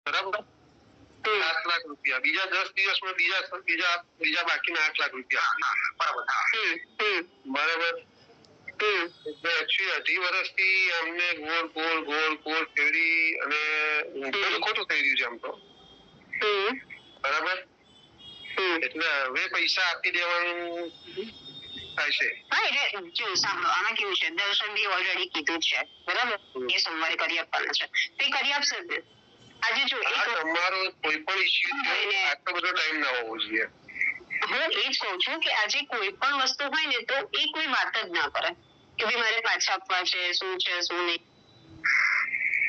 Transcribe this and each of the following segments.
બરાબર 7,00,000 બીજા 10 દિવસમાં બીજા બાકીના 8,00,000 બરાબર બરાબર એટલે અઢી વર્ષથી અમને ગોળ ફેરી અને ખોટું થઈ રહ્યું છે આમ તો બરાબર એટલે હવે પૈસા આપી દેવાનું થાય છે. હા એટલે જો સાંભળો આમાં કેવું છે દર્શનભાઈ ઓલરેડી કીધું છે બરાબર એ સોમવારે કરી આપવાના છે તે કરી આપશે ને આજે જો તમારો કોઈ પણ ઇશ્યુ આટલો બધો ટાઈમ ના હોવો જોઈએ. હું એ જ કહું છું કે આજે કોઈ પણ વસ્તુ હોય ને તો એ કોઈ વાત જ ના કરે કે ભાઈ મારે પાછા આપવા છે શું નહીં.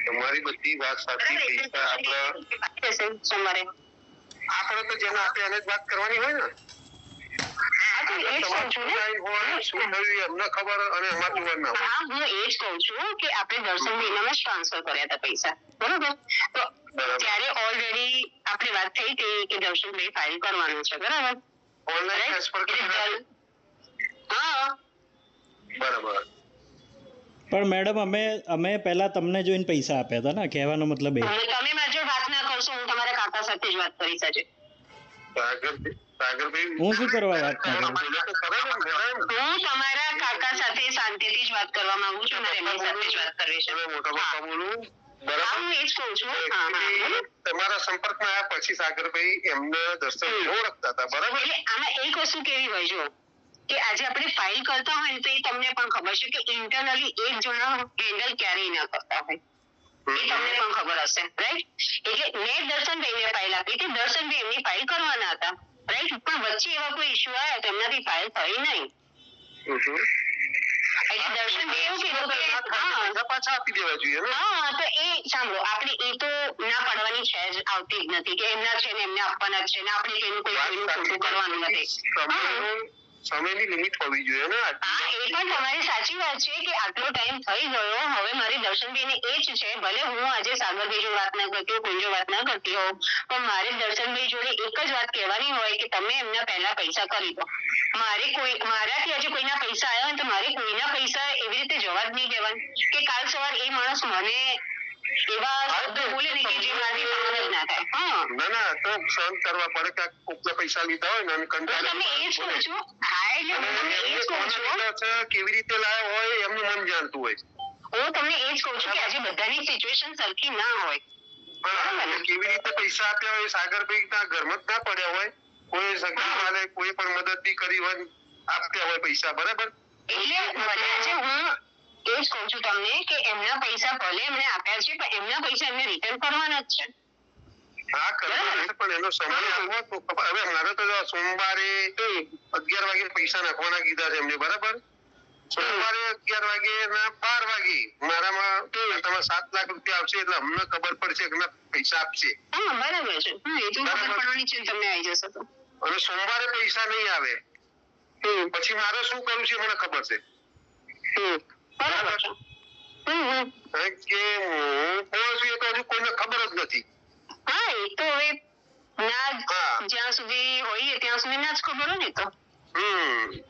તમારી બધી વાત સાચી. પૈસા આપણે સોમવારે આપણે તો જેને આપે એને જ વાત કરવાની હોય ને. ટ્રાન્સફર કર્યા હતા પૈસા બરોબર તો ત્યારે ઓલરેડી આપણે વાત થઈ હતી કે દર્શનભાઈ ફાઇલ કરવાનું છે બરાબર ઓનલાઈન ટ્રાન્સફર હા બરાબર. પણ મેડમ અમે પહેલા તમને જોઈને પૈસા આપ્યા હતા ને કહેવાનો મતલબ એ તમે મારી વાત ના કરશો હું તમારા કાકા સાથે જ વાત કરીશ આજે. હું શું કરવા વાત ના કરું હું તમારા કાકા સાથે શાંતિથી જ વાત કરવા માંગુ છું મારે એમની સાથે જ વાત કરવી છે. હું એ જ કહું છું તમારા સંપર્કમાં આવ્યા પછી સાગરભાઈ એમને દર્શન ઓળખતા હતા બરાબર. એટલે આમાં એક વસ્તુ કેવી હોય જો કે આજે આપણે ફાઇલ કરતા હોય ને તો એ તમને પણ ખબર છે કે ઇન્ટરનલી એક જણા હેન્ડલ ક્યારેય ના કરતા હોય એ તમને પણ ખબર હશે રાઈટ. એટલે મેં દર્શનભાઈને ફાઇલ આપી કે દર્શનભાઈ એમની ફાઇલ કરવાના હતા રાઈટ પણ વચ્ચે એવા કોઈ ઇશ્યુ આવ્યા તો એમનાથી ફાઇલ થઈ નહીં. એટલે દર્શનભાઈ એવું કીધું કે પાછા આપી દેવા જોઈએ. હા તો એ સાંભળો આપણે એ તો ના પાડવાની છે જ આવતી જ નથી કે એમના છે ને એમને આપવાના જ છે ને આપણે તેનું કોઈનું ખોટું કરવાનું નથી. સમયની લિમિટ હોવી જોઈએ ને. હા એ પણ તમારી સાચી વાત છે કે આટલો ટાઈમ થઈ ગયો હવે મારી દર્શનભાઈને એ જ છે ભલે હું આજે સાગરભાઈ જોડે વાત ના કરતી કોઈ જો વાત ના કરતી હોઉં પણ મારે દર્શનભાઈ જોડે એક જ વાત કહેવાની હોય કે તમે એમના પહેલા પૈસા કરી દો. મારાથી આજે કોઈના પૈસા આવ્યા હોય તો મારે કોઈના પૈસા એવી રીતે જવા જ નહીં દેવાનું કે કાલ સવાર એ માણસ મને એવા શબ્દો બોલે ને કે જે મારી સહન જ ના થાય. ના તો સહન કરવા પડે કે કોકના પૈસા લીધા હોય ને અને કંટાળે તમે એ જ કહું છું. હા એટલે તમે એ જ કહું છું કેવી રીતે લાવ્યો હોય એમનું મન જાણતું હોય. હું તમને એ જ કહું છું કે આજે બધાની સિચ્યુએશન સરખી ના હોય. કેવી રીતે પૈસા આપ્યા હોય સાગરભાઈ ના ઘરમાં જ ના પડ્યા હોય કોઈ સગા કોઈ પણ મદદ બી કરી હોય આપ્યા હોય પૈસા બરાબર. એટલે મને આજે હું એ જ કહું છું તમને કે એમના પૈસા ભલે એમને આપ્યા છે પણ એમના પૈસા એમને રિટર્ન કરવાના જ છે. હા કરવાના પણ એનો સમય આપવો તો હવે મારે તો સોમવારે 11 વાગે પૈસા નાખવાના કીધા છે એમને બરાબર. સોમવારે 11 વાગે ના 12 વાગે મારામાં તમારે 7,00,000 આવશે એટલે અમને ખબર પડશે કે પૈસા આપશે. હા બરાબર છે એ તો ખબર પડવાની છે તમને આવી જશે તો. અને સોમવારે પૈસા નહીં આવે પછી મારે શું કરવું છે મને ખબર છે. બરાબર છે. કે હું કોણ છું એ તો હજુ કોઈને ખબર જ નથી. હા એ તો હવે ના જ્યાં સુધી હોઈએ ત્યાં સુધી ના જ ખબર હોય ને તો.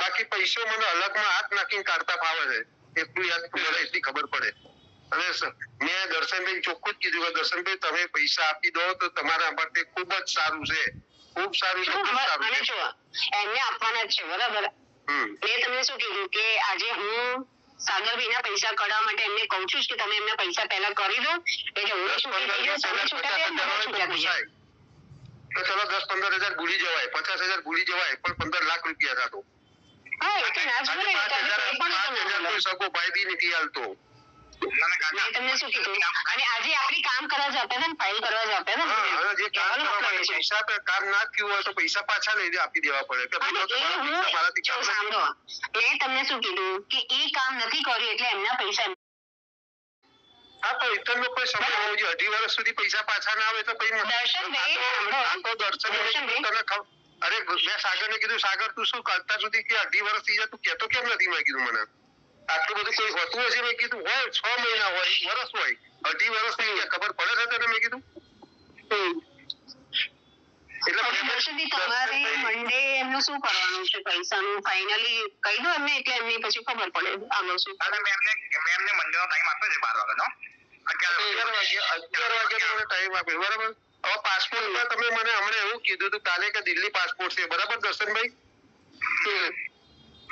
બાકી પૈસો મને અલગમાં હાથ નાખીને કાઢતા ફાવે છે એટલું યાદ મને એટલી ખબર પડે. અને મેં દર્શનભાઈ ચોખ્ખું જ કીધું કે દર્શનભાઈ તમે પૈસા આપી દો તો તમારા માટે ખૂબ જ સારું છે. ખૂબ સારું છે ખૂબ સારું છે. એમને આપવાના જ છે બરાબર. મેં તમને શું કીધું કે આજે હું સાગરભાઈ ના પૈસા કઢાવવા માટે એમને કહું છું કે તમે એમના પૈસા પહેલા કરી દો એટલે હું છૂટી થઈ જાઉં તમે છૂટા થઈ જાય. તો ચલો 10-15 હજાર ભૂલી જવાય 50,000 ભૂલી જવાય પણ 15 લાખ રૂપિયા થતો. હા એટલે ના જ બોલે 5,000 સગો ભાઈ બી નથી હાલતો. મેં તમને શું કીધું અને આજે આપણે કામ કરવા જતા હતા ને ફાઇલ કરવા જતા હતા જે કામ ના થયું હોય તો પૈસા પાછા લઈ આપી દેવા પડે. સાંભળો મેં તમને શું કીધું કે એ કામ નથી કર્યું એટલે એમના પૈસા. હા તો ઇતર લોકો સમય હોવો જોઈએ 2.5 વર્ષ સુધી પૈસા પાછા ના આવે તો અરે મેં સાગર ને કીધું સાગર તું શું કરતા સુધી કે 2.5 વર્ષ થઈ જાય તું કેતો કેમ નથી મેં કીધું મને આટલું બધું કોઈ હોતું હશે મેં કીધું હોય 6 મહિના હોય વર્ષ હોય 2.5 વર્ષ થઈ ગયા ખબર પડે છે તને મેં કીધું. એટલે તમારે મંડે એમનું શું કરવાનું છે પૈસાનું ફાઇનલી કહી દો એમને એટલે એમની પછી ખબર પડે આગળ શું. મેં એમને મંડે નો ટાઈમ આપ્યો છે 12 વાગ્યાનો 11 વાગે તમને ટાઈમ આપ્યો બરાબર. હવે પાસપોર્ટમાં તમે મને હમણાં એવું કીધું હતું કાલે કે દિલ્હી પાસપોર્ટ છે બરાબર દર્શનભાઈ?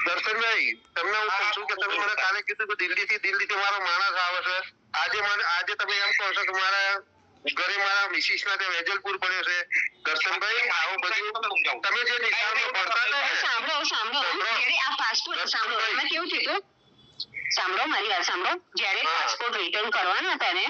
દર્શનભાઈ તમને હું કહું છું કે તમે મને કાલે કીધું કે દિલ્હીથી મારો માણસ આવે છે. આજે તમે એમ કહો છો કે મારા ઘરે મારા મિસિસ ના ત્યાં વેજલપુર પડ્યો છે. દર્શનભાઈ આવું બધું તમે જે નિશાળમાં ભણતા હતા ને સાંભળો આ પાસપોર્ટ સાંભળો એમાં કેવું થયું સાંભળો મારી વાત સાંભળો જ્યારે પાસપોર્ટ રિટર્ન કરવાના હતા ને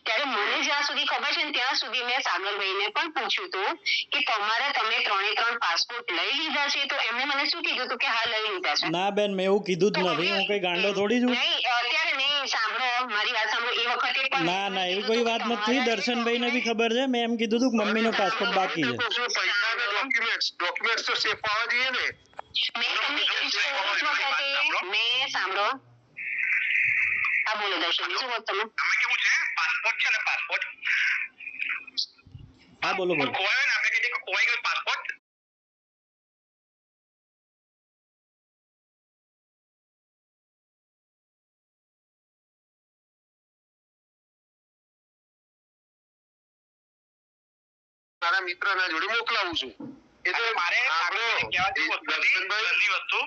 ત્યારે મને જ્યાં સુધી ખબર છે ને ત્યાં સુધી મેં સાગરભાઈને પણ પૂછ્યું હતું કે તમે 3 પાસપોર્ટ લઈ લીધા છે તો એમને મને શું કીધું હતું કે હા લઈ લીધા છે. ના બેન મેં એવું કીધું જ નથી. હું કઈ ગાંડો થોડી છું. નહીં અત્યારે નહીં સાંભળો મારી વાત સાંભળો એ વખતે પણ ના એવી કોઈ વાત નથી. દર્શનભાઈને બી ખબર છે. મેં એમ કીધું હતું કે મમ્મીનો પાસપોર્ટ બાકી છે. ડોક્યુમેન્ટ્સ તો સેફ આવવા જોઈએ ને. મેં તમને મેં સાંભળો હા બોલો દર્શન શું બોલ તમે કેવું છે પાસપોર્ટ છે ને પાસપોર્ટ હા બોલો ખોવાયો ને આપણે કહીએ કે ખોવાઈ ગયો પાસપોર્ટ. મારા મિત્રના જોડે મોકલાવું છું. એટલે મારે દર્શનભાઈ વસ્તુ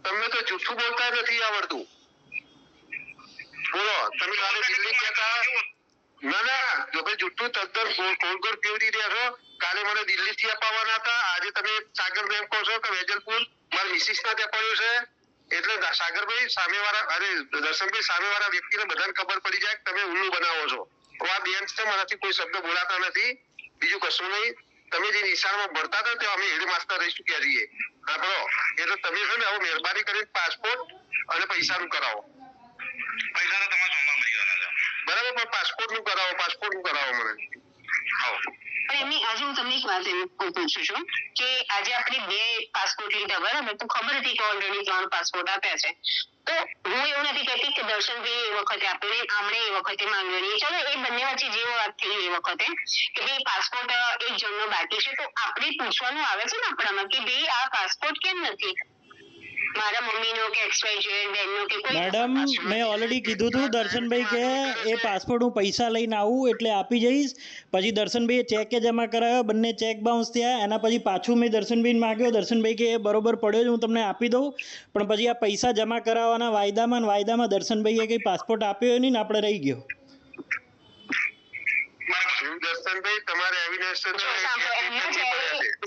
તમને તો જૂઠું બોલતા નથી આવડતું. બોલો તમે કાલે દિલ્હી કહેતા ના જો ભાઈ જૂઠું તદ્દન ગોળ પીવડી રહ્યા છો. કાલે મને દિલ્હી થી અપાવવાના હતા. આજે તમે સાગર એમ કહો છો કે વેજલપુર મારા મિસિસ ના ત્યાં પડ્યું છે. એટલે સાગરભાઈ સામેવાળા દર્શનભાઈ સામેવાળા વ્યક્તિને બધાને ખબર પડી જાય કે તમે ઉલ્લુ બનાવો છો. આ બેન છે મારાથી કોઈ શબ્દ બોલાતા નથી. બીજું કશું નહીં. તમે જે નિશાળમાં ભણતા હતા તે અમે હેડ માસ્ટર રહી ચૂક્યા છીએ. સાંભળો એટલે તમે છે ને હવે મહેરબાની કરીને પાસપોર્ટ અને પૈસાનું કરાવો. પૈસા તો તમારા સોમવાર મળી જવાના છે બરાબર પણ પાસપોર્ટ નું કરાવો મને. પણ એમની આજે હું તમને એક વાત પૂછું છું કે આજે આપણે 2 પાસપોર્ટ લીધા બરાબર તો ખબર હતી કે ઓલરેડી 3 પાસપોર્ટ આપ્યા છે. તો હું એવું નથી કહેતી કે દર્શનભાઈ એ વખતે આપણે આમણે એ વખતે માંગ્યો નહીં. ચલો એ બંને વચ્ચે જેવો વાત થઈ એ વખતે કે ભાઈ પાસપોર્ટ એક જણનો બાકી છે તો આપણે પૂછવાનું આવે છે ને આપણામાં કે ભાઈ આ પાસપોર્ટ કેમ નથી મારા મમ્મીનો કે XYZ બેનનો કે કોઈ મેડમ મેં ઓલરેડી કીધું હતું દર્શનભાઈ કે એ પાસપોર્ટ હું પૈસા લઈને આવું એટલે આપી જઈશ. પછી દર્શનભાઈએ ચેકે જમા કરાવ્યો. બંને ચેક બાઉન્સ થયા. એના પછી પાછું મેં દર્શનભાઈને માગ્યો. દર્શનભાઈ કે એ બરોબર પડ્યો છે હું તમને આપી દઉં. પણ પછી આ પૈસા જમા કરાવવાના વાયદામાં દર્શનભાઈએ કંઈ પાસપોર્ટ આપ્યો નહીં ને આપણે રહી ગયો. દર્શનભાઈ તમારે એવિડન્સ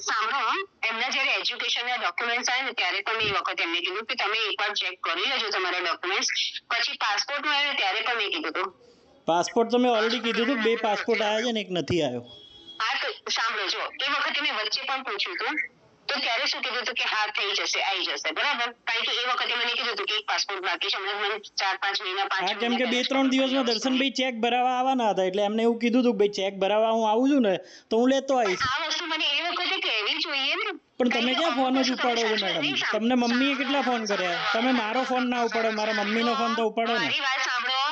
સાંભળો એમના જ્યારે એજ્યુકેશનના ડોક્યુમેન્ટ્સ આવે ને ત્યારે પણ એ વખતે એમને કીધું કે તમે એકવાર ચેક કરી લેજો તમારા ડોક્યુમેન્ટ્સ. પછી પાસપોર્ટનું આવ્યું ત્યારે પણ મેં કીધું હતું. પાસપોર્ટ તો મેં ઓલરેડી કીધું હતું 2 પાસપોર્ટ આવ્યા છે ને એક નથી આવ્યો. હા તો સાંભળો જો એ વખતે મેં વચ્ચે પણ પૂછ્યું હતું તો ત્યારે શું કીધું હતું કે હા થઈ જશે આવી જશે બરાબર. કારણ કે એ વખતે મને કીધું હતું કે એક પાસપોર્ટ બાકી છે. હમણાં મને 4-5 મહિના 5 હા કેમ કે 2-3 દિવસમાં દર્શનભાઈ ચેક ભરાવા આવવાના હતા એટલે એમને એવું કીધું હતું કે ભાઈ ચેક ભરાવા હું આવું છું ને તો હું લેતો આવીશ. આ વસ્તુ મને એ વખતે કહેવી જોઈએ ને. પણ તમે ક્યાં ફોન જ ઉપાડો છો મેડમ? તમને મમ્મીએ કેટલા ફોન કર્યા? તમે મારો ફોન ના ઉપાડો, મારા મમ્મીનો ફોન તો ઉપાડો ને. મારી વાત સાંભળો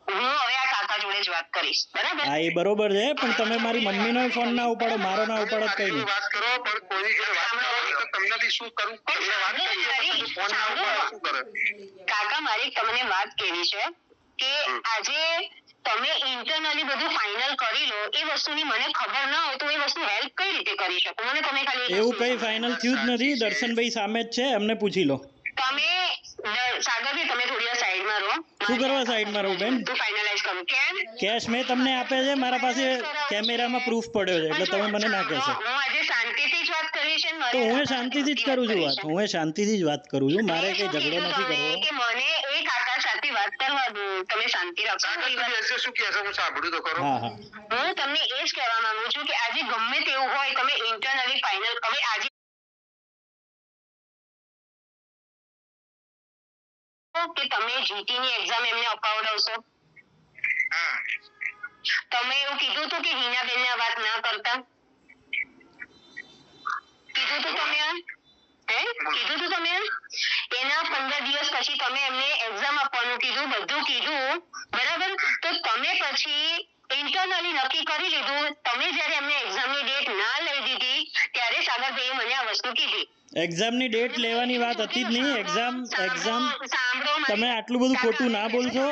હું હવે આ કાકા જોડે જ વાત કરીશ બરાબર. હા એ બરોબર છે પણ તમે મારી મમ્મીનો ફોન ના ઉપાડો, મારો ના ઉપાડો કઈ નહીં. વાત કરો પણ કોઈ જોડે વાત કરો તો તમને શું કરું વાત કરીએ ફોન ના ઉપાડો શું કરે. કાકા મારી તમને વાત કેવી છે કે આજે તમે ઇન્ટરનલી બધું ફાઇનલ કરી લો એ વસ્તુની મને ખબર ના હોય તો એ વસ્તુ હેલ્પ કઈ રીતે કરી શકો મને તમે ખાલી એવું કઈ ફાઇનલ થયું જ નથી. દર્શનભાઈ સામે જ છે, એમને પૂછી લો. તમે સાગરભાઈ તમે થોડી વાર સાઈડમાં રહો. શું કરવા સાઈડમાં રહું બેન? તું ફાઇનલાઇઝ કરું કેમ કેશ મેં તમને આપે છે, મારા પાસે કેમેરામાં પ્રૂફ પડ્યો છે એટલે તમે મને ના કહેશો. હું આજે શાંતિથી જ વાત કરી છે તો હું શાંતિથી જ કરું છું વાત. હું શાંતિથી જ વાત કરું છું. મારે કઈ ઝઘડો નથી કરવો. કે મને એ કાકા સાથે વાત કરવા દો. તમે શાંતિ રાખો. શું કહે છે હું સાંભળ્યું તો ખરો. હા હું તમને એ જ કહેવા માંગુ છું કે આજે ગમે તેવું હોય તમે ઇન્ટરનલી ફાઇનલ હવે આજે કે તમે જીટી ની એક્ઝામ એમને અપાવડાવશો. તમે એવું કીધું હતું કે હિનાબેન ને વાત ના કરતા કીધું હતું તમે કીધું હતું તમે એના 15 દિવસ પછી તમે એમને એક્ઝામ આપવાનું કીધું બધું કીધું બરાબર. તો તમે પછી ઇન્ટરનલી નક્કી કરી લીધું. તમે જ્યારે એમને એક્ઝામની ડેટ ના લઈ દીધી ત્યારે સાગરભાઈએ મને આ વસ્તુ કીધી. એક્ઝામની ડેટ લેવાની વાત હતી જ નહીં. એક્ઝામ તમે આટલું બધું ખોટું ના બોલશો.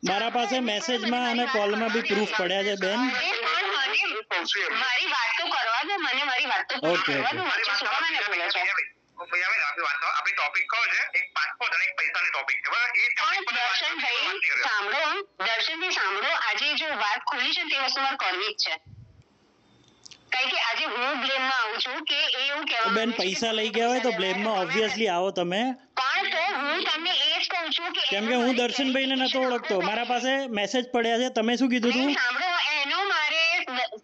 મારા પાસે મેસેજમાં અને કોલમાં બી પ્રૂફ પડ્યા છે બેન. અરે પણ મને મારી વાત તો કરવા દો, મને મારી વાત તો પૂરી Okay, કરવા દો. okay. વચ્ચે શું કામ મને બોલો છો? ભાઈ હવે આપણી વાત આપણી ટોપિક કયો છે? એક પાસપોર્ટ અને એક પૈસાની ટોપિક છે, બરાબર? એ topic પણ પર વાત દર્શનભાઈ નહીં કરીએ. સાંભળો, દર્શનભાઈ સાંભળો, આજે જો વાત ખુલી છે ને તે વસ્તુ મારે કરવી જ છે. કારણ કે આજે હું બ્લેમમાં આવું છું કે એ એવું કહેવા બેન માંગે છે કે પૈસા લઈ ગયા હોય તો બ્લેમમાં ઓબ્વિયસલી આવો તમે. પણ તો હું તમને એ જ કહું છું કે કેમ કે હું દર્શનભાઈને નતો ઓળખતો. મારા પાસે મેસેજ પડ્યા છે. તમે શું કીધું નહીં, હતું? સાંભળો, એનો મારે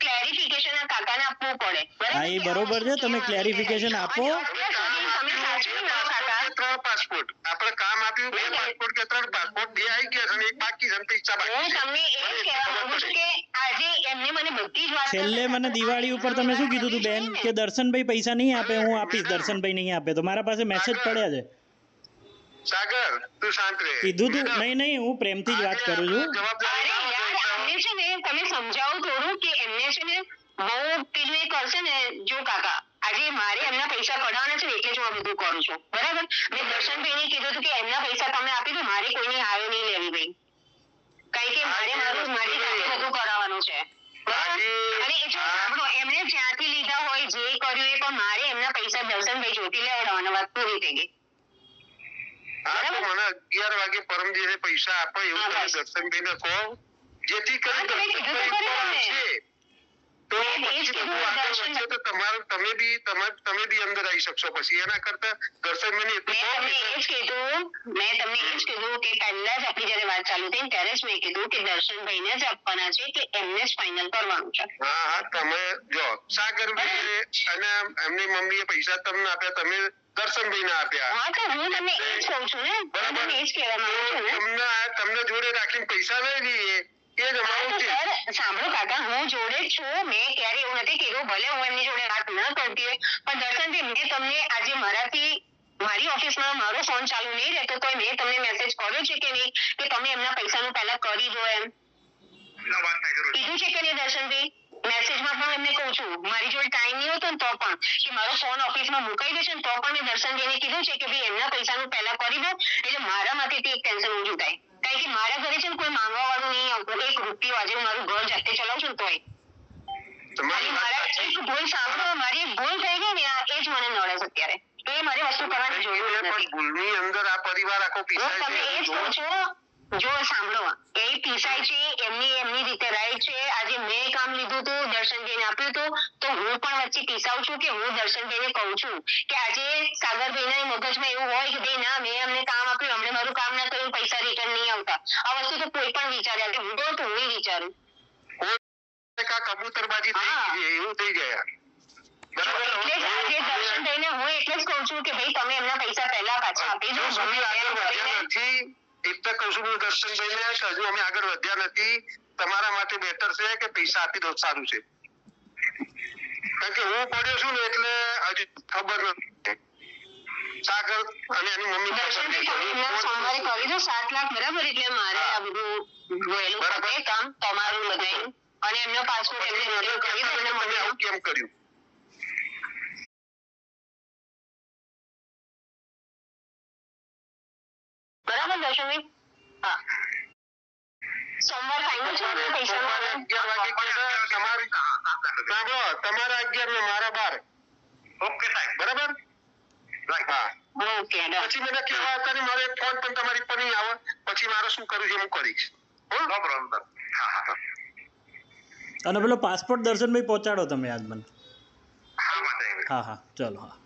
ક્લેરિફિકેશન આ કાકાને આપવું પડે. હા, એ બરોબર છે. તમે clarification આપો. અને અત્યાર સુધી તમે સાચવી લો કાકા. 3 પાસપોર્ટ આપણે કામ આપ્યું, 2 પાસપોર્ટ કે 3 પાસપોર્ટ, 2 આવી ગયા છે અને એક બાકી છે અને પૈસા બાકી હું છે. તમને એ જ કહેવા માંગુ છું કે આજે એમને મને બધી જ વાત છેલ્લે મને દિવાળી ઉપર તમે શું કીધું હતું બેન કે દર્શનભાઈ પૈસા નહીં આપે, હું આપીશ. દર્શનભાઈ નહીં આપે તો મારા પાસે મેસેજ પડ્યા છે. સાગર તું શાંત રહે. કીધું તું નહીં, હું પ્રેમથી જ વાત કરું છું. જવાબદારી અરે યાર, અમને છે ને તમે સમજાવો થોડું કે એમને છે ને બહુ પેલું એ કરશે ને. જો કાકા, આજે મારે એમના પૈસા કઢાવવાના છે ને એટલે જ હું આ બધું કરું છું, બરાબર? મેં દર્શનભાઈને કીધું હતું કે એમના પૈસા તમે આપી દો, મારે કોઈની હારે નહીં લેવી ભાઈ. કારણ કે મારે મારી સાથે બધું કરાવવાનું છે, બરાબર? અને એ જો સાંભળો, એમણે જ્યાંથી લીધા હોય જે કર્યું એ, પણ મારે એમના પૈસા દર્શનભાઈ જોતી લેવડાવવાના. વાત પૂરી થઈ ગઈ. હા, તો મને 11 વાગે પરમ દિવસે પૈસા આપો એવું હા, તમે બસ. દર્શનભાઈને કહો, જેથી હા, તમે કરી કીધું તો ખરી તમને. છે તો મેં એ જ પછી કીધું બધું આગળ દર્શન. વધશે તો તમારું તમે બી અંદર આવી શકશો. પછી એના કરતા દર્શનભાઈને એટલું કહો મેં તમને એ જ કીધું કે પહેલા જ આપણી જયારે વાત ચાલુ થઈ ને ત્યારે જ મેં કીધું કે દર્શનભાઈને જ આપવાના છે, કે એમને જ ફાઇનલ કરવાનું છે. હા, તમે જો સાગરભાઈ અને એમની મમ્મીએ પૈસા તમને આપ્યા, તમે દર્શનભાઈને આપ્યા. હા, તો હું તમને એ જ કહું છું ને, હું તમને એ જ કહેવા માંગુ છું ને. તમને જોડે રાખીને પૈસા લઈ લઈએ એ જ હા, અમારું તો છે. સર સાંભળો કાકા, હું જોડે જ છું. મેં ક્યારે એવું નથી કીધું, ભલે હું એમની જોડે વાત ન કરતી હોય, પણ દર્શનજી, મેં તમને આજે મારી ઓફિસમાં મારો ફોન ચાલુ નહીં રહેતો તો મેં તમને મેસેજ કર્યો છે કે નહીં કે તમે એમના પૈસાનું પહેલા કરી દો એમ ના, વાત નહીં જરૂર. કીધું છે કે નહીં દર્શનભાઈ? મેસેજમાં પણ એમને કહું છું, મારી જોડે ટાઈમ નહીં હોતો ને તો પણ કે મારો ફોન ઓફિસમાં મુકાઈ દેશે ને તો પણ મેં દર્શનભાઈને કીધું છે કે ભાઈ એમના પૈસાનું પહેલા કરી દો, એટલે મારા માથેથી એક ટેન્શન ઓછું થાય. કારણ કે મારા ઘરે છે ને કોઈ માંગવા વાળું નહીં આવતું. 1 રૂપિયો આજે હું મારું ઘર જાતે ચલાવું છું ને તોય. તમારી વાત મારા સાચી. એક ભૂલ સાંભળો, મારી એક ભૂલ થઈ ગઈ ને એ જ મને નડે છે અત્યારે. એ મારે વસ્તુ કરવાની જરૂર પણ નથી. ભૂલની અંદર આ પરિવાર આખો હું પીસાય તમે એ જ છે. કહું છું. જો સાંભળો, એ પીસાય છે, એમની રીતે રાઈટ છે. આજે મેં કામ લીધું હતું, દર્શનભાઈને આપ્યું હતું, તો હું પણ વચ્ચે પીસાઉં છું કે હું દર્શનભાઈને કહું છું કે આજે સાગરભાઈના મગજમાં એવું હોય કે ભાઈ ના, મેં એમને કામ આપ્યું, એમણે મારું કામ ના કર્યું, પૈસા રિટર્ન નહીં આવતા. આ વસ્તુ તો કોઈ પણ વિચારે, હું તો હું વિચારું. એક આ કબૂતરબાજી થઈ હા. ગઈ છે, એવું થઈ ગયા. બરાબર? એટલે જ આજે દર્શનભાઈને હું એટલે જ કહું છું કે ભાઈ તમે એમના પૈસા પહેલા પાછા આપી દો. હજુ સુધી ગમે આગળ તેમ વધ્યા કરીને. નથી. એક તો કહું છું હું દર્શનભાઈને કે હજુ અમે આગળ વધ્યા નથી. તમારા માટે બેટર છે કે પૈસા આપી દો, સારું છે. કારણ કે હું પડ્યો છું ને એટલે હજુ ખબર નથી. સાગર અને એની મમ્મી દર્શનભાઈ તમે એમના સોમવારે કરી દો 7 લાખ, બરાબર? એટલે મારે આ બધું વહેલું બરાબર. પતે કામ તમારું બધાય. અને એમનો પાસપોર્ટ એમને renew કરી દો એમના તમે મમ્મીનો. આવું કેમ કર્યું? બરાબર દર્શનભાઈ? હા, સોમવાર ફાઇનલ છે ને પૈસાનો? સોમવારે 11 વાગે કહે છે. સાંભળો, તમારા 11 ને મારા 12. ઓકે સાહેબ. બરાબર? હા. Okay, done. પછી મને કહેવા કરી મારે ફોન પણ તમારી પર નહીં આવે. પછી મારે શું કરવું છે હું કરીશ. હો? નો પ્રોબ્લેમ. હા. અને પેલો પાસપોર્ટ દર્શનભાઈ પહોંચાડો તમે આજ મને. હા, વાત નહીં. હા, ચલો, હા.